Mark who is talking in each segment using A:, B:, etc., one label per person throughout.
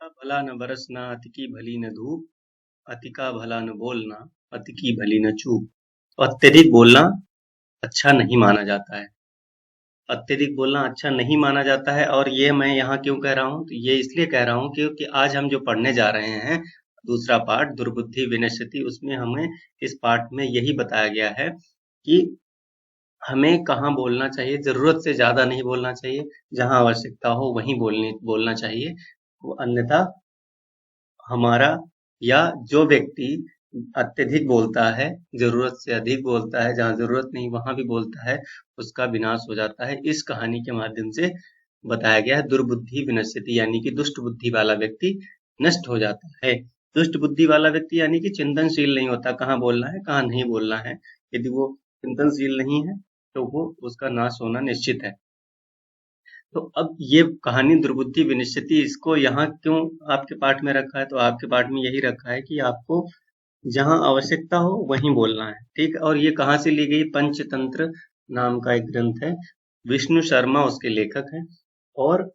A: का भला न बरसना, अति की भली न धूप, अति का भला न बोलना, अति की भली न चूप। तो अत्यधिक बोलना अच्छा नहीं माना जाता है। अत्यधिक बोलना अच्छा नहीं माना जाता है। और ये मैं यहाँ क्यों कह रहा हूँ, तो ये इसलिए कह रहा हूँ क्योंकि आज हम जो पढ़ने जा रहे हैं दूसरा पाठ दुर्बुद्धि विनश्यति, उसमें हमें इस पाठ में यही बताया गया है कि हमें कहाँ बोलना चाहिए। जरूरत से ज्यादा नहीं बोलना चाहिए, जहां आवश्यकता हो वहीं बोलना चाहिए। वो अन्यथा हमारा या जो व्यक्ति अत्यधिक बोलता है, जरूरत से अधिक बोलता है, जहां जरूरत नहीं वहां भी बोलता है, उसका विनाश हो जाता है। इस कहानी के माध्यम से बताया गया है दुर्बुद्धि विनश्यति, यानी कि दुष्ट बुद्धि वाला व्यक्ति नष्ट हो जाता है। दुष्ट बुद्धि वाला व्यक्ति यानी कि चिंतनशील नहीं होता, कहाँ बोलना है कहाँ नहीं बोलना है। यदि वो चिंतनशील नहीं है तो वो उसका नाश होना निश्चित है। तो अब ये कहानी दुर्बुद्धि विनश्यति, इसको यहाँ क्यों आपके पाठ में रखा है, तो आपके पाठ में यही रखा है कि आपको जहां आवश्यकता हो वहीं बोलना है। ठीक है। और ये कहाँ से ली गई, पंचतंत्र नाम का एक ग्रंथ है, विष्णु शर्मा उसके लेखक हैं। और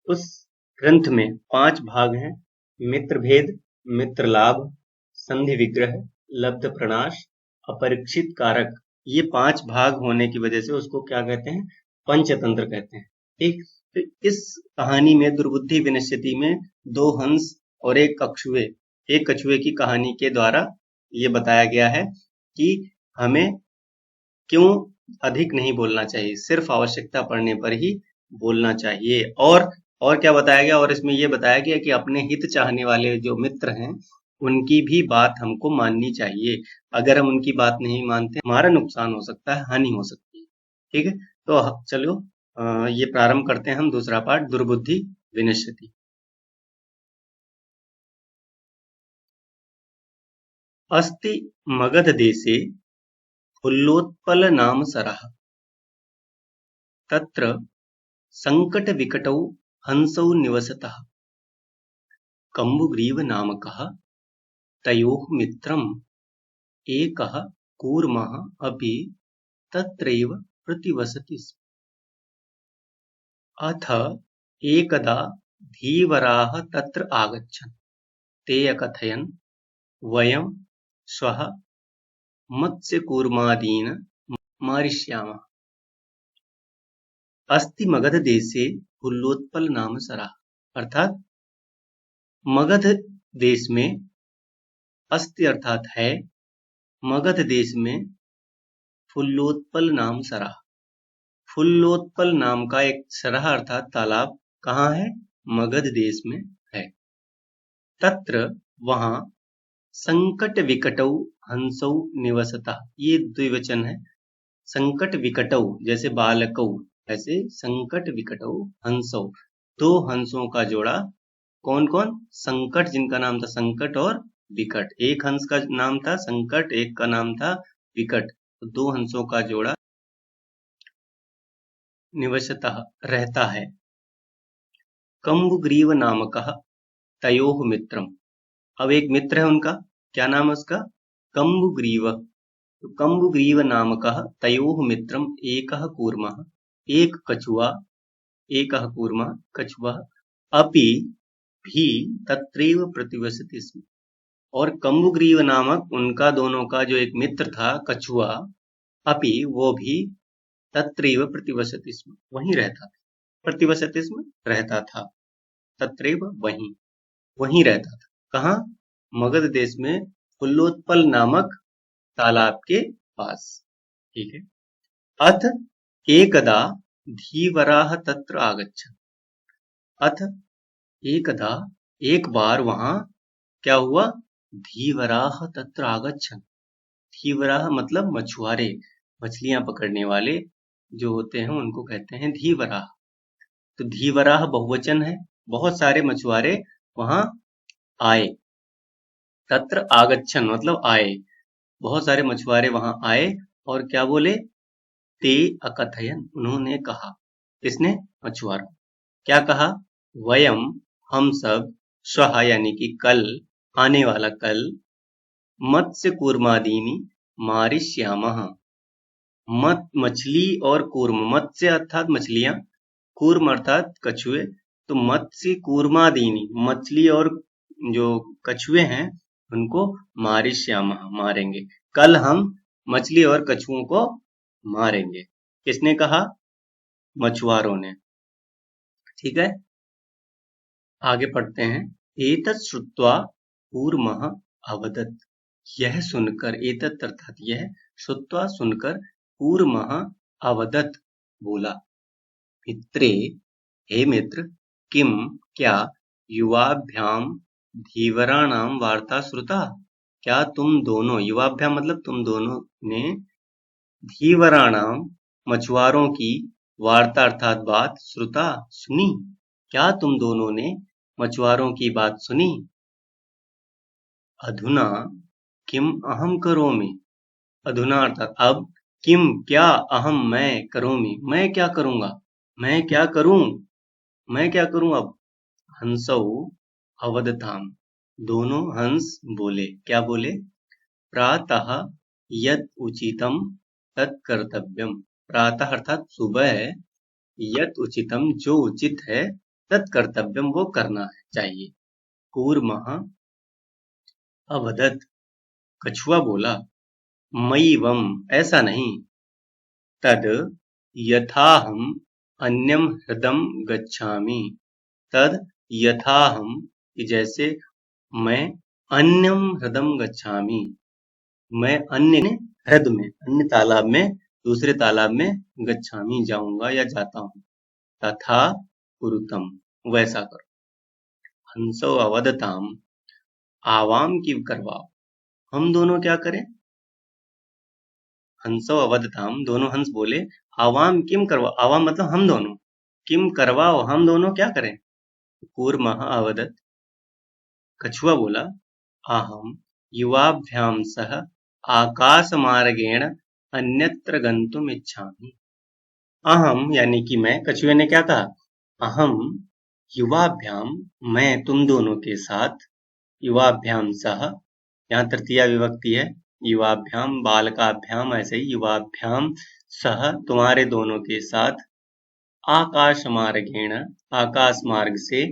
A: उस ग्रंथ में 5 भाग हैं: मित्र भेद, मित्र लाभ, संधि विग्रह, लब्ध प्रणाश, अपरीक्षित कारक। ये 5 भाग होने की वजह से उसको क्या कहते हैं, पंचतंत्र कहते हैं। ठीक। तो इस कहानी में दुर्बुद्धि विनश्यति में 2 हंस और एक कछुए की कहानी के द्वारा ये बताया गया है कि हमें क्यों अधिक नहीं बोलना चाहिए, सिर्फ आवश्यकता पड़ने पर ही बोलना चाहिए। और क्या बताया गया, और इसमें ये बताया गया कि अपने हित चाहने वाले जो मित्र हैं उनकी भी बात हमको माननी चाहिए। अगर हम उनकी बात नहीं मानते, हमारा नुकसान हो सकता है, हानि हो सकती है। ठीक है। तो चलो ये प्रारंभ करते हैं हम दूसरा पाठ दुर्बुद्धि विनश्यति। अस्ति मगध देशे फुल्लोत्पल नाम सरः, तत्र संकट विकटौ हंसौ निवसतः, कम्बुग्रीव नामकः तयोः मित्रम्, एकः कूर्मः अपि तत्रैव प्रतिवसति स्म। अथ एकदा धीवराः तत्र आगच्छन्, ते अकथयन्, वयं श्वः मत्स्यकूर्मादीन् मारिष्यामः। अस्ति मगध देशे फुल्लोत्पल नाम सरः, अर्थात मगध देश में, अस्ति अर्थात है, मगध देश में फुल्लोत्पल नाम सरः। फुल्लोत्पल नाम का एक सरह अर्थात तालाब कहाँ है, मगध देश में है। तत्र वहां संकट विकटौ हंसौ निवसतः, ये द्विवचन है। संकट विकटौ जैसे बालकौ, ऐसे संकट विकटौ हंसौ, 2 हंसों का जोड़ा। कौन कौन, संकट जिनका नाम था संकट और विकट। एक हंस का नाम था संकट, एक का नाम था विकट, तो 2 हंसों का जोड़ा निवसतः रहता है। कम्बुग्रीव नामकः तयोः मित्रम, अब एक मित्र है उनका, क्या नाम है उसका, कम्बुग्रीव। तो कम्बुग्रीव नामकः तयोः मित्रम एकः कूर्मः, एक कछुआ, एकः कूर्मः कछुआ, अपि भी तत्रैव प्रतिवसति स्म। और कम्बुग्रीव नामक उनका दोनों का जो एक मित्र था कछुआ, अपि वो भी तत्रैव प्रतिवसति स्म, वहीं रहता था। प्रतिवसति स्म रहता था, तत्रैव वहीं रहता था। कहाँ, मगध देश में फुल्लोत्पल नामक तालाब के पास। ठीक है। अथ एकदा धीवराः तत्र आगच्छन्, अथ एकदा एक बार वहां क्या हुआ, धीवराः तत्र आगच्छन्। धीवराः मतलब मछुआरे, मछलियां पकड़ने वाले जो होते हैं उनको कहते हैं धीवराः। तो धीवराः बहुवचन है, बहुत सारे मछुआरे वहां आए। तत्र आगच्छन् मतलब आए, बहुत सारे मछुआरे वहां आए और क्या बोले, ते अकथयन उन्होंने कहा, किसने, मछुआरों। क्या कहा, वयम हम सब, श्वः यानी कि कल, आने वाला कल, मत्स्य कूर्मादीनि मारिष्यामः, मछली और कूर्म, मत्स्य अर्थात मछलियां, कूर्म अर्थात कछुए, तो मत्स्य कूर्मादीनी, मछली और जो कछुए हैं उनको मारिष्यामः, मारेंगे। कल हम मछली और कछुओं को मारेंगे। किसने कहा? मछुआरों ने। ठीक है, आगे पढ़ते हैं। एतत् श्रुत्वा कूर्मः अवदत्, यह सुनकर, एतत् अर्थात यह, श्रुत्वा सुनकर, कूर्मः अवदत् बोला, मित्रे, हे मित्र, किम क्या, युवाभ्याम धीवराणाम वार्ता श्रुता, क्या तुम दोनों, युवाभ्याम मतलब तुम दोनों ने, धीवराणाम मछुआरों की, वार्ता अर्थात बात, श्रुता सुनी, क्या तुम दोनों ने मछुआरों की बात सुनी? अधुना किम अहम करोमि, अधुना अर्थात अब, किम क्या, अहम मैं, करोमि मैं क्या करूंगा, मैं क्या करूं, मैं क्या करूं अब। हंसौ अवदताम, दोनों हंस बोले, क्या बोले? प्रातः यद उचितम तत् कर्तव्यम, प्रातः अर्थात सुबह, यद उचितम जो उचित है, तत् कर्तव्यम वो करना है चाहिए। कूर्मः अवदत्, कछुआ बोला, मयिवम ऐसा नहीं, तद यथाहम अन्यम ह्रदम गच्छामि, तद यथाहम जैसे मैं, अन्यम ह्रदम गच्छामि मैं, अन्य ने ह्रद में, अन्य तालाब में, दूसरे तालाब में, गच्छामि जाऊंगा या जाता हूं, तथा कुरुतम वैसा करो। हंसो अवदताम, आवाम की करवाओ, हम दोनों क्या करें? हंसो अवदताम, दोनों हंस बोले, आवाम किम करवाओ, आवाम मतलब हम दोनों, किम करवाओ हम दोनों क्या करें? कूर्मः अवदत्, कछुआ बोला, अहम युवाभ्याम सह आकाशमार्गेण अन्यत्र गंतुम इच्छामि। अहम यानी कि मैं, कछुए ने क्या कहा? अहम युवाभ्याम, मैं तुम दोनों के साथ, युवाभ्याम सह, यहाँ तृतीया विभक्ति है, युवाभ्याम बालकाभ्याम, ऐसे ही युवाभ्याम सह तुम्हारे दोनों के साथ, आकाश मार्गेण आकाश मार्ग से,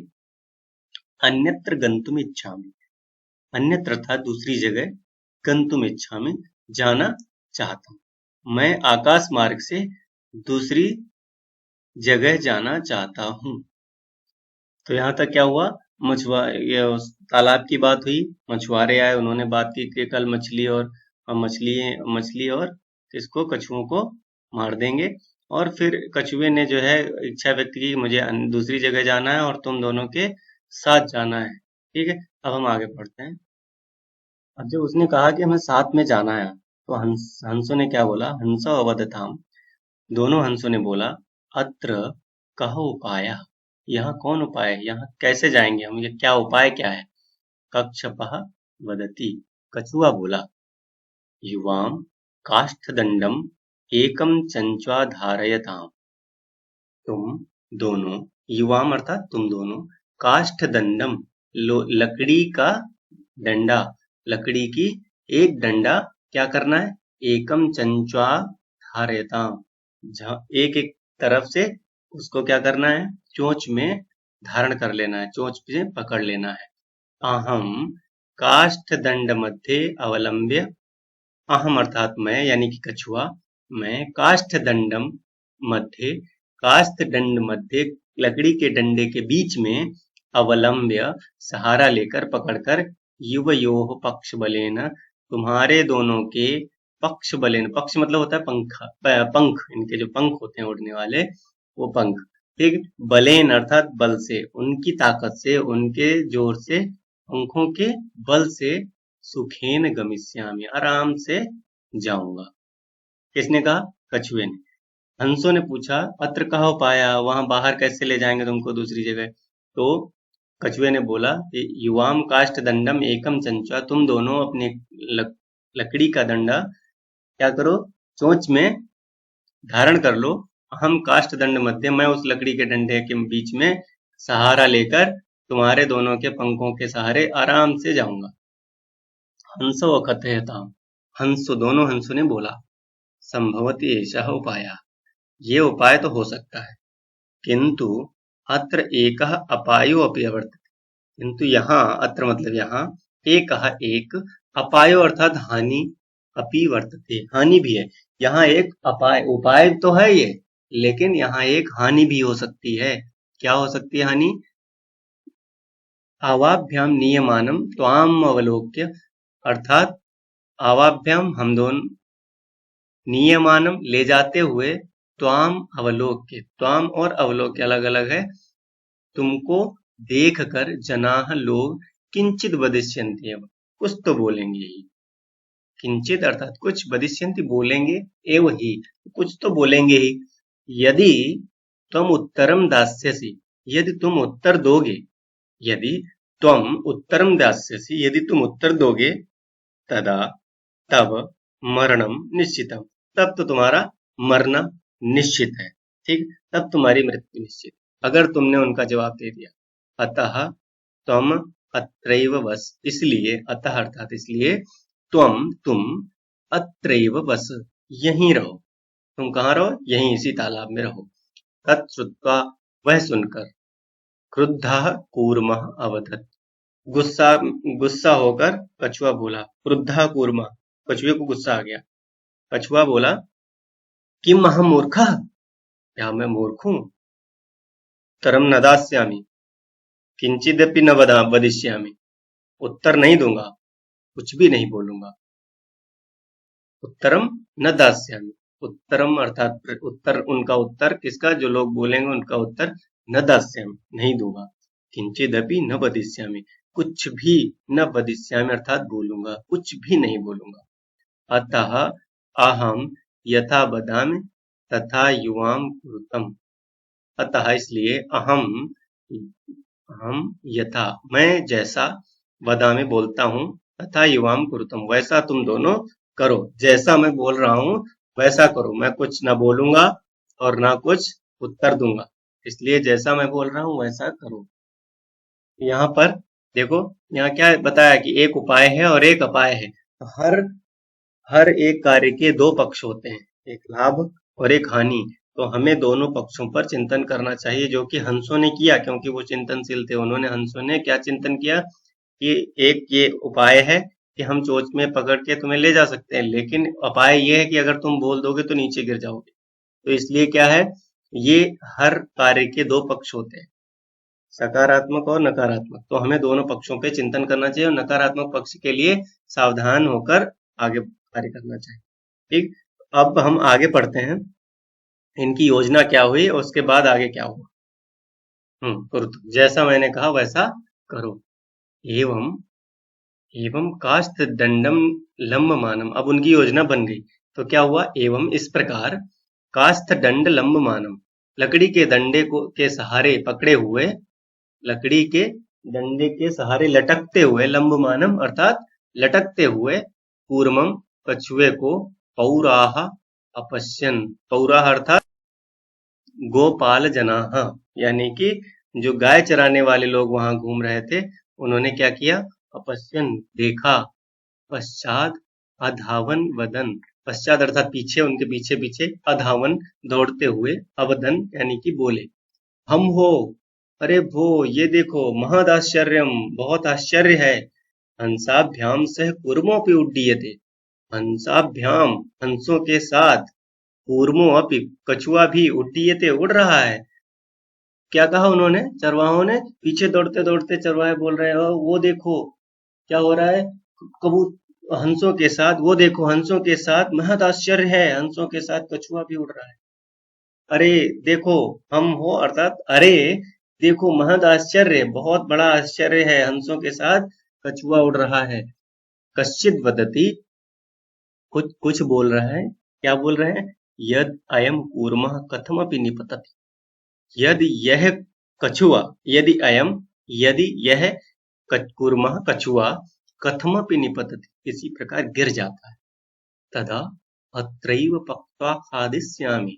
A: अन्यत्र गंतुम इच्छामि, अन्यत्र अर्थात दूसरी जगह, गंतुम इच्छामि जाना चाहता हूं, मैं आकाश मार्ग से दूसरी जगह जाना चाहता हूं। तो यहाँ तक क्या हुआ? ये उस तालाब की बात हुई, मछुआरे आए, उन्होंने बात की कि कल मछली और मछली मछली और इसको, कछुओं को मार देंगे। और फिर कछुए ने जो है इच्छा व्यक्त की कि मुझे दूसरी जगह जाना है और तुम दोनों के साथ जाना है। ठीक है, अब हम आगे पढ़ते हैं। अब जब उसने कहा कि हमें साथ में जाना है, तो हंसों ने क्या बोला? हंसो अवदताम, दोनों हंसों ने बोला, अत्र कह उपाय, यहाँ कौन उपाय है, यहाँ कैसे जाएंगे हम, ये क्या उपाय क्या है? कक्षपः वदति, कछुआ बोला, युवाम काष्ठदंडम एकम चंच्वा धारयताम, तुम दोनों, युवाम अर्थात तुम दोनों, काष्ठदंडम लकड़ी का डंडा, लकड़ी की एक डंडा क्या करना है? एकम चंच्वा धारयताम, एक एक तरफ से उसको क्या करना है? चोंच में धारण कर लेना है, चोंच से पकड़ लेना है। अहम काष्ठदंड मध्ये अवलंब्य, अहम अर्थात मैं यानी कि कछुआ, मैं काष्ठदंडम मध्य, काष्ठदंड मध्य लकड़ी के डंडे के बीच में, अवलंब्य सहारा लेकर, पकड़कर, युवयोः पक्ष बलेन, तुम्हारे दोनों के पक्ष बलेन, पक्ष मतलब होता है पंख, इनके जो पंख होते हैं उड़ने वाले, वो पंख, ठीक, बलेन अर्थात बल से, उनकी ताकत से, उनके जोर से, पंखों के बल से, सुखेन गमिष्यामि, आराम से जाऊंगा। किसने कहा? कछुए ने। हंसों ने पूछा, अत्र कहाँ पाया, वहां बाहर कैसे ले जाएंगे तुमको दूसरी जगह? तो कछुए ने बोला, युवाम काष्ठ दंडम एकम चंचा, तुम दोनों अपने लकड़ी का डंडा क्या करो? चोंच में धारण कर लो। हम काष्ठ दंड मध्य, मैं उस लकड़ी के डंडे के बीच में सहारा लेकर तुम्हारे दोनों के पंखों के सहारे आराम से जाऊंगा। हंसो अकथयता, हंसो दोनों हंसों ने बोला, संभवती ऐसा उपाय, ये उपाय तो हो सकता है, किंतु अत्र एकः अपायो अपि अवर्तते, किंतु यहाँ अत्र मतलब यहाँ एकः एक अपायो अर्थात हानि अपि वर्तते, हानि भी है। यहाँ एक अपाय उपाय तो है ये, लेकिन यहाँ एक हानि भी हो सकती है। क्या हो सकती है हानि? आवाभ्याम नियमानम त्वाम अवलोक्य, अर्थात आवाभ्याम हम दोनों, नियमानम ले जाते हुए, त्वाम अवलोक्य, त्वाम और अवलोक्य अलग अलग है, तुमको देख कर जनाह लोग किंचित वदिष्यन्ति, कुछ तो बोलेंगे ही, किंचित अर्थात कुछ, वदिष्यन्ति बोलेंगे, एव ही कुछ तो बोलेंगे ही। यदि तुम उत्तरम दास्यसि, यदि तुम उत्तर दोगे, यदि तुम उत्तरम दास्यसि, यदि तुम उत्तर दोगे, तदा तब मरणम निश्चितम, तब तो तुम्हारा मरना निश्चित है। ठीक, तब तुम्हारी मृत्यु निश्चित, अगर तुमने उनका जवाब दे दिया। अतः तुम अत्रैव बस, इसलिए, अतः अर्थात इसलिए, तुम अत्रैव बस, यहीं रहो। तुम कहाँ रहो? यहीं इसी तालाब में रहो। तच्छ्रुत्वा, वह सुनकर, क्रुद्धः कूर्मः अवदत्, गुस्सा गुस्सा होकर कछुआ बोला। क्रुद्धः कूर्मः, कछुए को गुस्सा आ गया। कछुआ बोला, किम अहम मूर्खः, क्या मैं मूर्ख हूँ? उत्तरम न दास्यामि, किंचिदपि न वदिष्यामि, उत्तर नहीं दूंगा, कुछ भी नहीं बोलूंगा। उत्तरम न दास्यामि, उत्तरम अर्थात उत्तर, उनका उत्तर किसका? जो लोग बोलेंगे उनका उत्तर, न दास्यामि नहीं दूंगा, किंचिदपि न वदिष्यामि, कुछ भी न वदिष्यामि अर्थात बोलूंगा, कुछ भी नहीं बोलूंगा। अतः अहम यथा वदामि तथा युवाम कुरुतम, अतः इसलिए हम यथा, मैं जैसा, वदामि बोलता हूँ, तथा युवाम कुरुतम, वैसा तुम दोनों करो, जैसा मैं बोल रहा हूँ वैसा करो, मैं कुछ ना बोलूंगा और ना कुछ उत्तर दूंगा, इसलिए जैसा मैं बोल रहा हूँ वैसा करो। यहाँ पर देखो, यहाँ क्या बताया कि एक उपाय है और एक अपाय है। तो हर हर एक कार्य के दो पक्ष होते हैं, एक लाभ और एक हानि। तो हमें दोनों पक्षों पर चिंतन करना चाहिए, जो कि हंसों ने किया, क्योंकि वो चिंतनशील थे। उन्होंने, हंसों ने क्या चिंतन किया कि एक ये उपाय है कि हम चोंच में पकड़ के तुम्हें ले जा सकते हैं, लेकिन अपाय ये है कि अगर तुम बोल दोगे तो नीचे गिर जाओगे। तो इसलिए क्या है, ये हर कार्य के दो पक्ष होते हैं, सकारात्मक और नकारात्मक। तो हमें दोनों पक्षों पे चिंतन करना चाहिए और नकारात्मक पक्ष के लिए सावधान होकर आगे कार्य करना चाहिए। ठीक, अब हम आगे पढ़ते हैं, इनकी योजना क्या हुई और उसके बाद आगे क्या हुआ। करो, जैसा मैंने कहा वैसा करो। एवं एवं काष्ठ दंडम लंबमानम, अब उनकी योजना बन गई। तो क्या हुआ? एवं इस प्रकार, काष्ठ दंड लंबमानम, लकड़ी के डंडे को के सहारे पकड़े हुए, लकड़ी के डंडे के सहारे लटकते हुए, लंबमानम अर्थात लटकते हुए, कूर्मम कछुए को, पौराह अपश्यन, पौराह अर्थात गोपाल जनाह, यानी कि जो गाय चराने वाले लोग वहां घूम रहे थे, उन्होंने क्या किया? अपश्यन देखा, पश्चात अधावन वदन, पश्चात अर्थात पीछे, उनके पीछे पीछे, अधावन दौड़ते हुए, अवदन यानी कि बोले, हम हो, अरे वो, ये देखो, महद आश्चर्यम, बहुत आश्चर्य है, हंसाभ्याम सह कूर्मोऽपि उड्डीयते, हंसाभ्याम हंसों के साथ, कूर्मो अपि कछुआ भी, उड्डीयते उड़ रहा है। क्या कहा उन्होंने? चरवाहों ने, पीछे दौड़ते दौड़ते चरवाहे बोल रहे हो, वो देखो क्या हो रहा है, कबूतर हंसों के साथ, वो देखो हंसों के साथ, महद आश्चर्य है, हंसों के साथ कछुआ भी उड़ रहा है। अरे देखो, हम हो अर्थात अरे देखो, महद आश्चर्य, बहुत बड़ा आश्चर्य है, हंसों के साथ कछुआ उड़ रहा है। कश्चित वदति, कुछ कुछ बोल रहा है, क्या बोल रहे हैं? यद अयम कूर्मः कथमपि निपतति, यदि यह कछुआ, यदि अयम, यदि यह कूर्मः कछुआ, कथमपि निपतति, किसी प्रकार गिर जाता है, तदा अत्रैव पक्त्वा खादिष्यामि,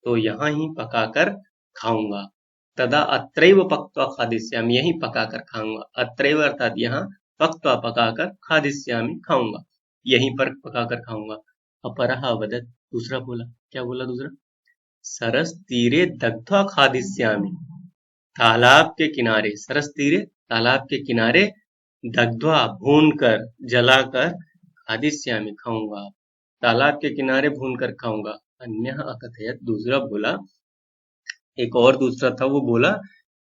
A: तो यहाँ ही पकाकर खाऊंगा। तदा अत्रैव पक्त्वा खादिष्यामि, यहीं पकाकर खाऊंगा। अत्रैव अर्थात यहाँ, पक्त्वा पकाकर, खादिष्यामि खाऊंगा, यहीं पर पकाकर खाऊंगा। अपरः वदत्, दूसरा बोला, क्या बोला दूसरा? सरस तीरे दग्ध्वा खादिष्यामि, तालाब के किनारे, सरस तीरे, तालाब के किनारे, दग्ध्वा भून कर, जलाकर, खादिष्यामि खाऊंगा, तालाब के किनारे भून कर खाऊंगा। अन्यः अकथयत, दूसरा बोला, एक और दूसरा था वो बोला,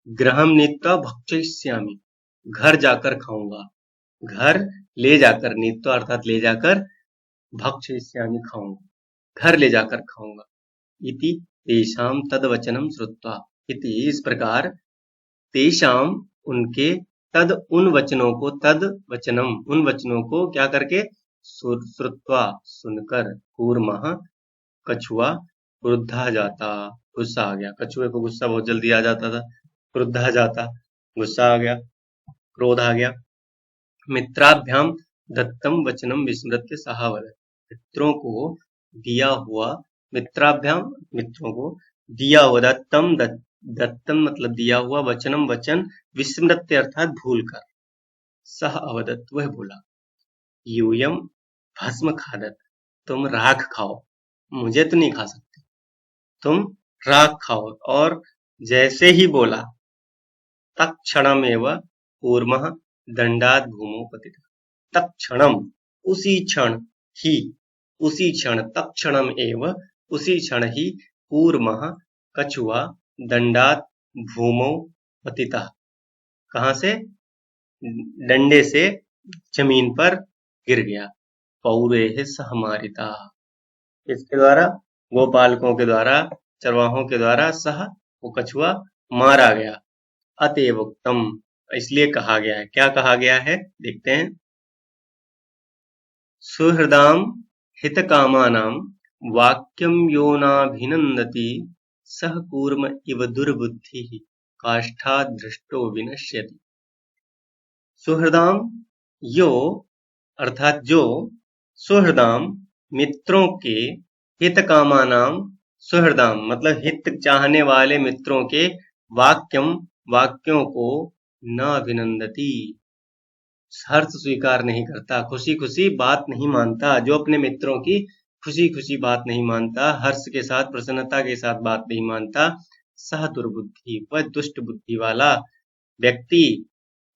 A: गृहं नीत्वा भक्षयिष्यामि, घर जाकर खाऊंगा, घर ले जाकर, नीत्वा अर्थात ले जाकर, भक्षयिष्यामि खाऊंगा, घर ले जाकर खाऊंगा। इति तेषां तद्वचनं श्रुत्वा, इति इस प्रकार, तेषाम उनके, तद उन वचनों को, तद वचनम उन वचनों को क्या करके, श्रुत्वा सुनकर, कूर्मः कछुआ, क्रुद्धा जाता, गुस्सा आ गया, कछुए को गुस्सा बहुत जल्दी आ जाता था, क्रुद्धा जाता, गुस्सा आ गया, क्रोध आ गया। मित्राभ्याम दत्तम वचनम विस्मृत्य सहावद, मित्रों को दिया हुआ, मित्राभ्याम मित्रों को दिया हुआ, दत्तम मतलब दिया हुआ, वचनम वचन, विस्मृत्य अर्थात भूल कर, सह अवदत वह बोला, यूयम भस्म खादत, तुम राख खाओ, मुझे तो नहीं खा सकते, तुम राख खाओ। और जैसे ही बोला, तत्क्षणमेव कूर्मः दंडात् भूमौ पतितः, तत्क्षणम उसी क्षण ही, उसी क्षण, तत्क्षणम एव उसी क्षण ही, कूर्मः कछुआ, दंडात् भूमौ पतितः, कहां से, डंडे से जमीन पर गिर गया। पौरेह सहमारिता, इसके द्वारा, गोपालकों के द्वारा, चरवाहों के द्वारा, सह वो कछुआ मारा गया। अतएव उक्तम, इसलिए कहा गया है, क्या कहा गया है देखते हैं। सुहृदाम हितकामानाम वाक्यम यो नाभिनंदति, सह कूर्म इव दुर्बुद्धि काष्ठात् दृष्टो विनश्यति। सुहृदाम यो अर्थात जो, सुहृदाम मित्रों के, हित कामानाम, सुहृदाम मतलब हित चाहने वाले मित्रों के, वाक्यम वाक्यों को, न अभिनंदती हर्ष स्वीकार नहीं करता, खुशी खुशी बात नहीं मानता, जो अपने मित्रों की खुशी खुशी बात नहीं मानता, हर्ष के साथ, प्रसन्नता के साथ बात नहीं मानता, सह दुर्बुद्धि वह दुष्ट बुद्धि वाला व्यक्ति,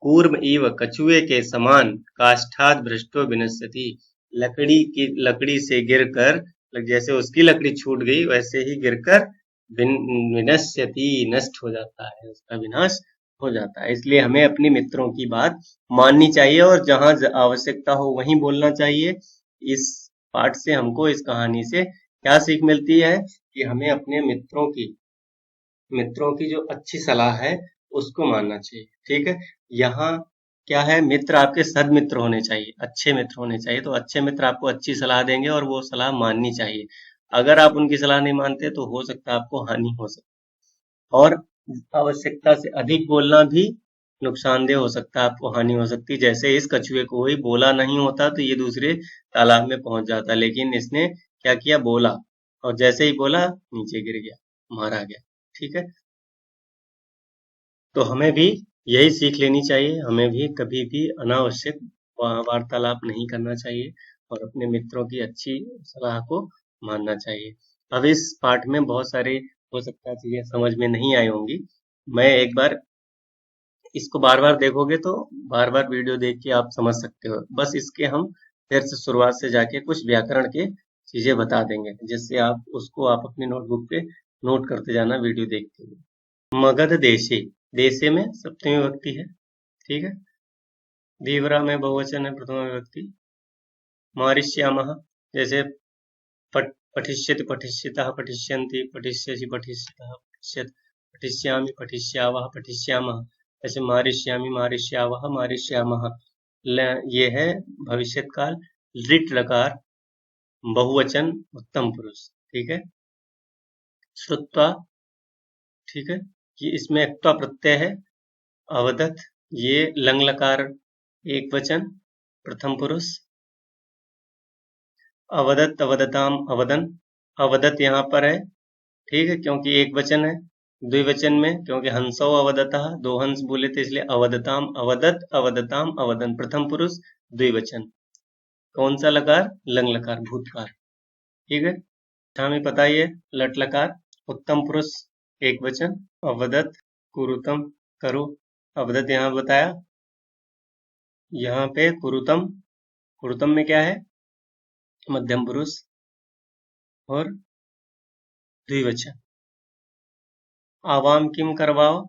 A: कूर्म इव कछुए के समान, काष्ठात् भ्रष्टो विनश्यति लकड़ी से गिरकर, जैसे उसकी लकड़ी छूट गई वैसे ही गिरकर, विनश्यति नष्ट हो जाता है, उसका विनाश हो जाता है। इसलिए हमें अपने मित्रों की बात माननी चाहिए और जहां आवश्यकता हो वहीं बोलना चाहिए। इस पाठ से हमको, इस कहानी से क्या सीख मिलती है कि हमें अपने मित्रों की जो अच्छी सलाह है उसको मानना चाहिए। ठीक है, यहाँ क्या है, मित्र आपके सदमित्र होने चाहिए, अच्छे मित्र होने चाहिए, तो अच्छे मित्र आपको अच्छी सलाह देंगे और वो सलाह माननी चाहिए। अगर आप उनकी सलाह नहीं मानते तो हो सकता है आपको हानि हो सकती, और आवश्यकता से अधिक बोलना भी नुकसानदेह हो सकता है, आपको हानि हो सकती है। जैसे इस कछुए को ही बोला नहीं होता तो ये दूसरे तालाब में पहुंच जाता, लेकिन इसने क्या किया, बोला, और जैसे ही बोला नीचे गिर गया, मारा गया। ठीक है, तो हमें भी यही सीख लेनी चाहिए, हमें भी कभी भी अनावश्यक वार्तालाप नहीं करना चाहिए और अपने मित्रों की अच्छी सलाह को मानना चाहिए। अब इस पाठ में बहुत सारे, हो सकता है चीजें समझ में नहीं आई होंगी, मैं एक बार इसको बार बार देखोगे तो बार बार वीडियो देख के आप समझ सकते हो। बस इसके हम फिर से शुरुआत से जाके कुछ व्याकरण के चीजें बता देंगे, जिससे आप उसको आप अपनी नोटबुक पे नोट करते जाना वीडियो देखते हुए। मगध देशे, देशे में सप्तमी विभक्ति है, ठीक है, धीवरा में बहुवचन है, प्रथमा विभक्ति। मारिष्यामः, जैसे पठिष्यति पठिष्यतः पठिष्यन्ति पठिष्यसि पठिष्यतः पठिष्यत, पठिष्यामि पठिष्यावः पठिष्यामः, ऐसे मारिष्यामि मारिष्यावः मारिष्यामः। ये है भविष्यत काल, लिट लकार, बहुवचन, उत्तम पुरुष। ठीक है, श्रुत्वा, ठीक है, ये इसमें क्त्वा प्रत्यय है। अवदत, ये लंग लकार, एक वचन, प्रथम पुरुष। अवदत, अवदताम, अवदन, अवदत यहाँ पर है, ठीक है, क्योंकि एक वचन है। द्विवचन में, क्योंकि हंसो अवदतः, दो हंस बोले थे, इसलिए अवदताम, अवदत, अवदताम, अवदन, प्रथम पुरुष, द्विवचन। कौन सा लकार, लंग लकार, भूतकाल। ठीक है, हमें पता ही है, लट लकार, उत्तम पुरुष, एक वचन, अवदत, कुरुतम करो। अवदत यहाँ बताया, यहाँ पे कुरुतम, कुरुतम में क्या है? मध्यम पुरुष और द्विवचन। आवाम किम करवाओ,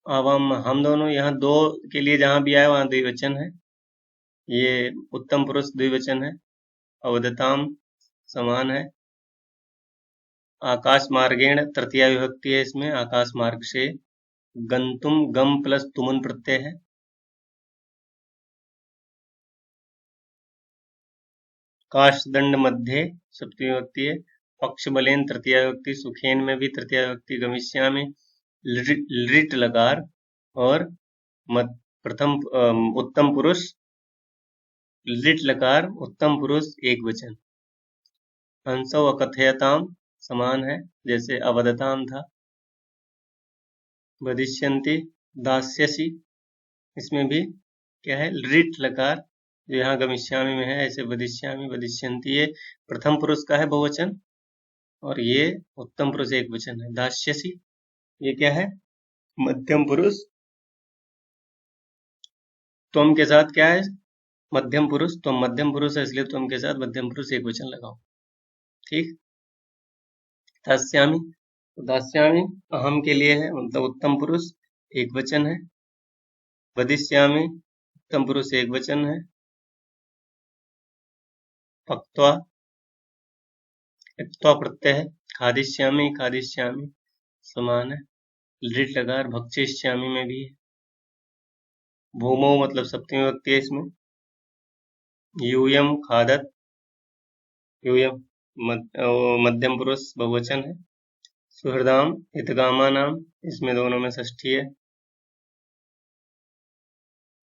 A: आवाम हम दोनों, यहाँ दो के लिए जहां भी आए वहां द्विवचन है, ये उत्तम पुरुष द्विवचन है। अवदताम समान है। आकाश मार्गेण तृतीया विभक्ति है इसमें, आकाश मार्ग से। गंतुम गम प्लस तुमन प्रत्यय है। काशदंड मध्य सप्तमी विभक्ति है। पक्ष बलेन तृतीया विभक्ति, सुखेन में भी तृतीया विभक्ति। गमिष्यामि लिट लकार और प्रथम उत्तम पुरुष लिट लकार, उत्तम पुरुष एक वचन। हंसो अकथयताम समान है, जैसे अवदताम था। वदिष्यन्ति दास्यसि, इसमें भी क्या है? लिट लकार, जो यहाँ गमिष्यामि में है, ऐसे वदिष्यामि वदिष्यन्ति, ये प्रथम पुरुष का है बहुवचन और ये उत्तम पुरुष एक वचन है। दास्यसि ये क्या है? मध्यम पुरुष। त्वम के साथ क्या है? मध्यम पुरुष। त्वम मध्यम पुरुष है, इसलिए त्वम के साथ मध्यम पुरुष एक वचन लगाओ। ठीक। दास्यामि, दास्यामि अहम के लिए है, मतलब उत्तम पुरुष एक वचन है। वदिष्यामि उत्तम पुरुष एक वचन है। पक्त्वा, इक्त्वा प्रत्यय है। खादिष्यामि, खादिष्यामि समान है। लिट लकार भक्षिष्यामि में भी है। भूमो मतलब सप्तमी विभक्ति है इसमें। यूयम खादत, यूयम मध्यम पुरुष बहुवचन है। सुहृदाम हितगामा नाम, इसमें दोनों में षष्ठी है।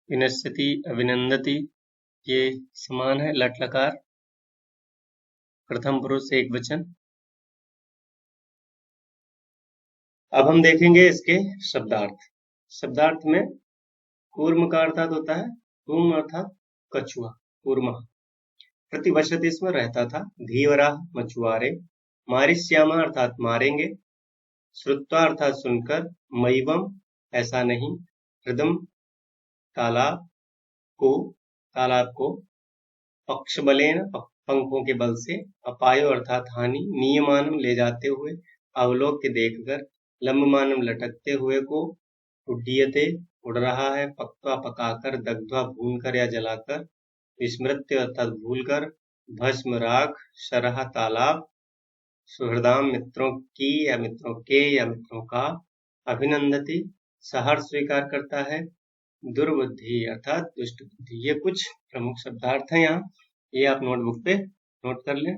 A: विनश्यति अभिनंदति ये समान है। लट लकार प्रथम पुरुष एक वचन। अब हम देखेंगे इसके शब्दार्थ। शब्दार्थ में कूर्म का अर्थात होता है कूर्म अर्थात कछुआ, कूर्म। प्रतिवर्षत इसमें रहता था। धीवरा मछुआरे। मारिष्यामा अर्थात मारेंगे। श्रुत्वा अर्थात सुनकर। मईवम ऐसा नहीं। हृदम तालाब को, तालाब को। पक्षबलेन पंखों के बल से। अपायो अर्थात हानि। नियमानम ले जाते हुए। अवलोक्य देखकर। लंबमानम लटकते हुए को। उड्डीयते उड़ रहा है। पक्वा पकाकर। दग्ध्वा भूनकर या जलाकर। विस्मृत्य अर्थात भूलकर। भस्म राख। शरह तालाब। सुहृदाम मित्रों की या मित्रों के या मित्रों का। अभिनंदति सहर्ष स्वीकार करता है। दुर्बुद्धि अर्थात दुष्ट बुद्धि। ये कुछ प्रमुख शब्दार्थ हैं यहाँ, ये आप नोटबुक पे नोट कर लें।